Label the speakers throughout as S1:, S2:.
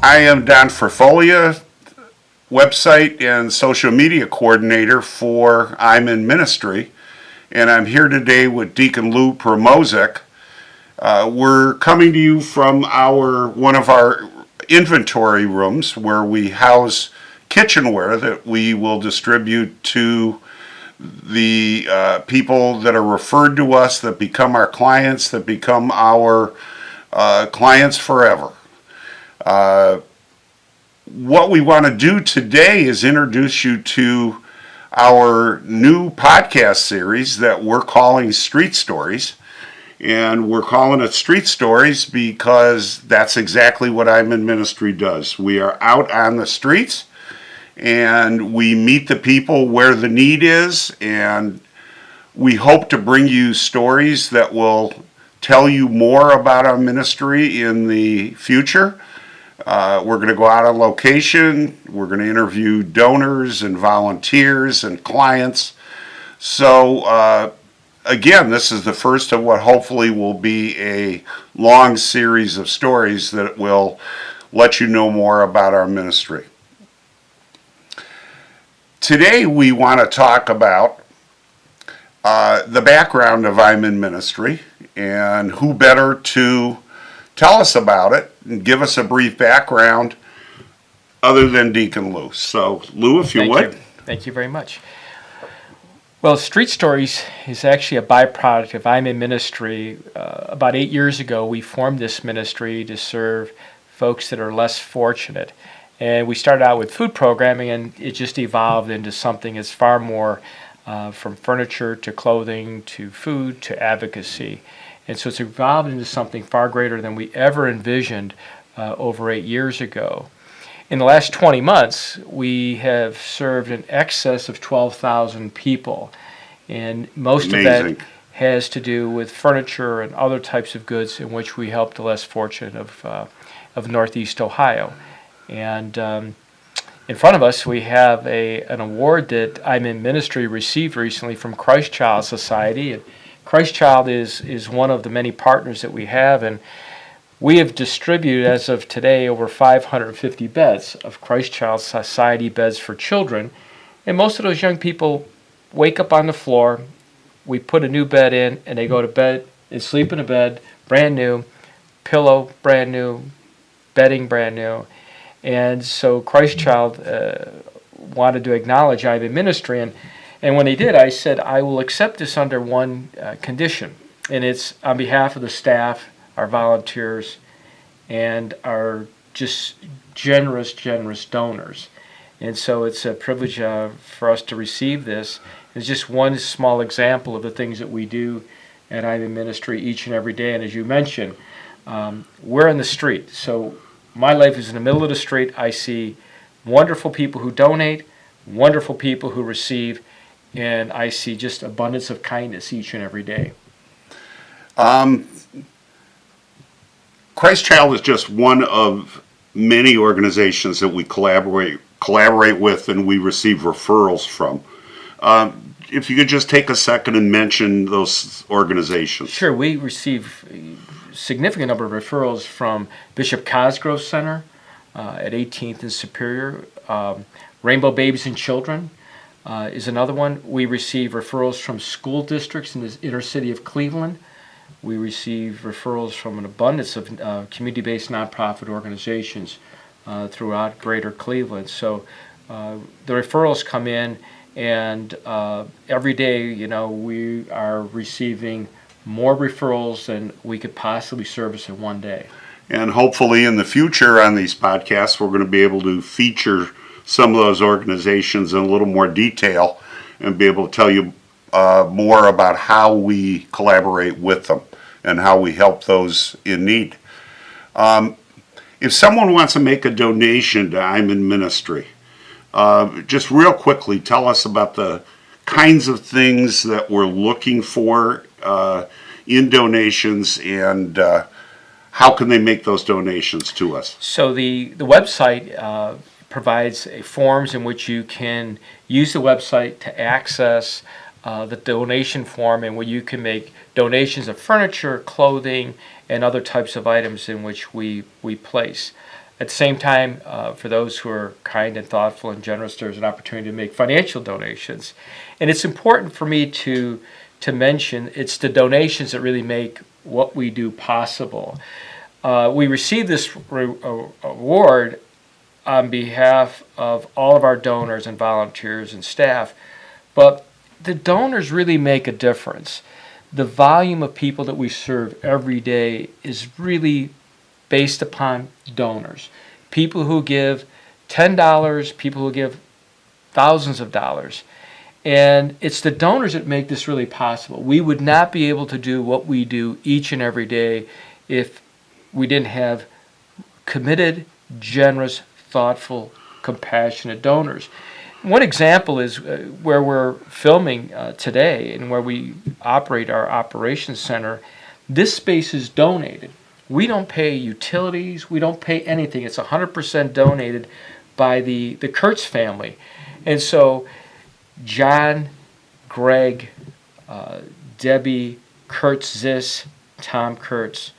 S1: I am Don Ferfolia, website and social media coordinator for I'm in Ministry, and I'm here today with Deacon Lou Promozic. We're coming to you from one of our inventory rooms where we house kitchenware that we will distribute to the people that are referred to us, that become our clients, that become our clients forever. What we want to do today is introduce you to our new podcast series that we're calling Street Stories. And we're calling it Street Stories because that's exactly what I'm in Ministry does. We are out on the streets and we meet the people where the need is, and we hope to bring you stories that will tell you more about our ministry in the future. We're going to go out on location. We're going to interview donors and volunteers and clients. So, again, this is the first of what hopefully will be a long series of stories that will let you know more about our ministry. Today, we want to talk about the background of I'm in Ministry, and who better to tell us about it and give us a brief background other than Deacon Lou. So, Lou, if you would.
S2: Thank you very much. Well, Street Stories is actually a byproduct of I'm in Ministry. About 8 years ago, we formed this ministry to serve folks that are less fortunate. And we started out with food programming, and it just evolved into something that's far more from furniture to clothing to food to advocacy. And so it's evolved into something far greater than we ever envisioned over 8 years ago. In the last 20 months, we have served in excess of 12,000 people. And most
S1: Amazing.
S2: of that has to do with furniture and other types of goods in which we help the less fortunate of Northeast Ohio. And in front of us, we have an award that I'm in Ministry received recently from Christ Child Society. And Christ Child is one of the many partners that we have, and we have distributed, as of today, over 550 beds of Christ Child Society beds for children. And most of those young people wake up on the floor, we put a new bed in, and they go to bed and sleep in a bed, brand new, pillow brand new, bedding brand new. And so Christ Child wanted to acknowledge I'm in Ministry, and when they did, I said, I will accept this under one condition, and it's on behalf of the staff, our volunteers, and our just generous donors. And so it's a privilege for us to receive this. It's just one small example of the things that we do at I'm in Ministry each and every day. And as you mentioned, we're in the street. So my life is in the middle of the street. I see wonderful people who donate, wonderful people who receive, and I see just abundance of kindness each and every day.
S1: Christ Child is just one of many organizations that we collaborate with and we receive referrals from. If you could just take a second and mention those organizations.
S2: Sure, we receive a significant number of referrals from Bishop Cosgrove Center at 18th and Superior. Rainbow Babies and Children is another one. We receive referrals from school districts in the inner city of Cleveland. We receive referrals from an abundance of community-based nonprofit organizations throughout greater Cleveland. So the referrals come in, and every day, we are receiving more referrals than we could possibly service in one day.
S1: And hopefully in the future on these podcasts, we're going to be able to feature some of those organizations in a little more detail and be able to tell you more about how we collaborate with them and how we help those in need. If someone wants to make a donation to I'm in Ministry, just real quickly tell us about the kinds of things that we're looking for in donations, and how can they make those donations to us?
S2: So the website provides forms in which you can use the website to access the donation form, and where you can make donations of furniture, clothing, and other types of items in which we place. At the same time, for those who are kind and thoughtful and generous, there's an opportunity to make financial donations. And it's important for me to mention it's the donations that really make what we do possible. We receive this award on behalf of all of our donors and volunteers and staff, but the donors really make a difference. The volume of people that we serve every day is really based upon donors. People who give $10, people who give thousands of dollars. And it's the donors that make this really possible. We would not be able to do what we do each and every day if we didn't have committed, generous, thoughtful, compassionate donors. One example is where we're filming today and where we operate our operations center. This space is donated. We don't pay utilities. We don't pay anything. It's 100% donated by the Kurtz family. And so John, Greg, Debbie, Kurt Ziss, Tom Kurtz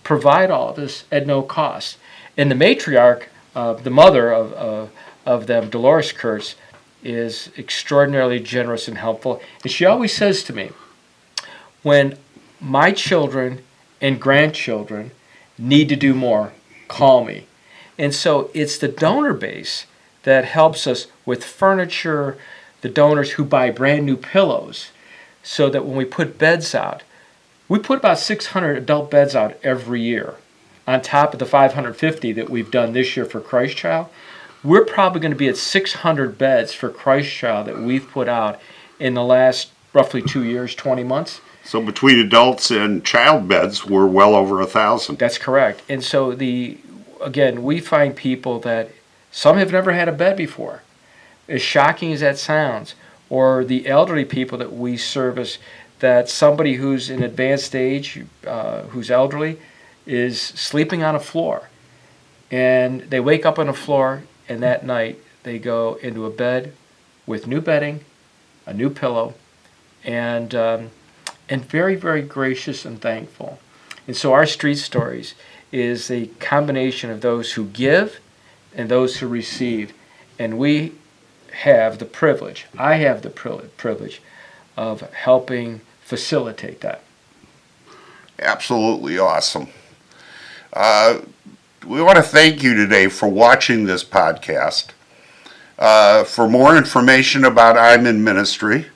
S2: provide all of this at no cost. And the matriarch, the mother of them, Dolores Kurtz, is extraordinarily generous and helpful. And she always says to me, when my children and grandchildren need to do more, call me. And so it's the donor base that helps us with furniture, the donors who buy brand new pillows, so that when we put beds out, we put about 600 adult beds out every year, on top of the 550 that we've done this year for Christ Child. We're probably going to be at 600 beds for Christ Child that we've put out in the last roughly 2 years, 20 months.
S1: So between adults and child beds, we're well over 1,000.
S2: That's correct. And so again, we find people that some have never had a bed before, as shocking as that sounds, or the elderly people that we service, that somebody who's in advanced age, who's elderly, is sleeping on a floor. And they wake up on a floor, and that night they go into a bed with new bedding, a new pillow, and very, very gracious and thankful. And so our Street Stories is a combination of those who give and those who receive. And we have the privilege, I have the privilege of helping facilitate that.
S1: Absolutely awesome. We want to thank you today for watching this podcast. For more information about I'm in Ministry,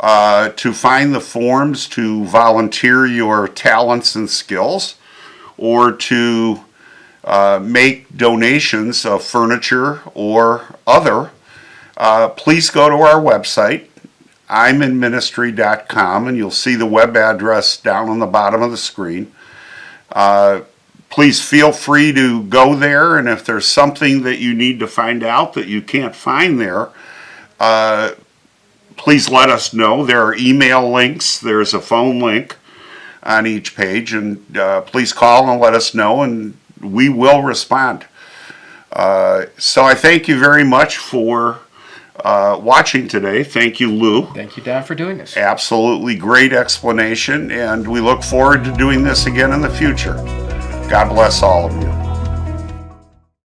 S1: to find the forms to volunteer your talents and skills, or to make donations of furniture or other, please go to our website, iminministry.com, and you'll see the web address down on the bottom of the screen. Please feel free to go there, and if there's something that you need to find out that you can't find there, please let us know. There are email links, there's a phone link on each page, and please call and let us know, and we will respond. So I thank you very much for watching today. Thank you, Lou.
S2: Thank you, Don, for doing this.
S1: Absolutely great explanation, and we look forward to doing this again in the future. God bless all of you.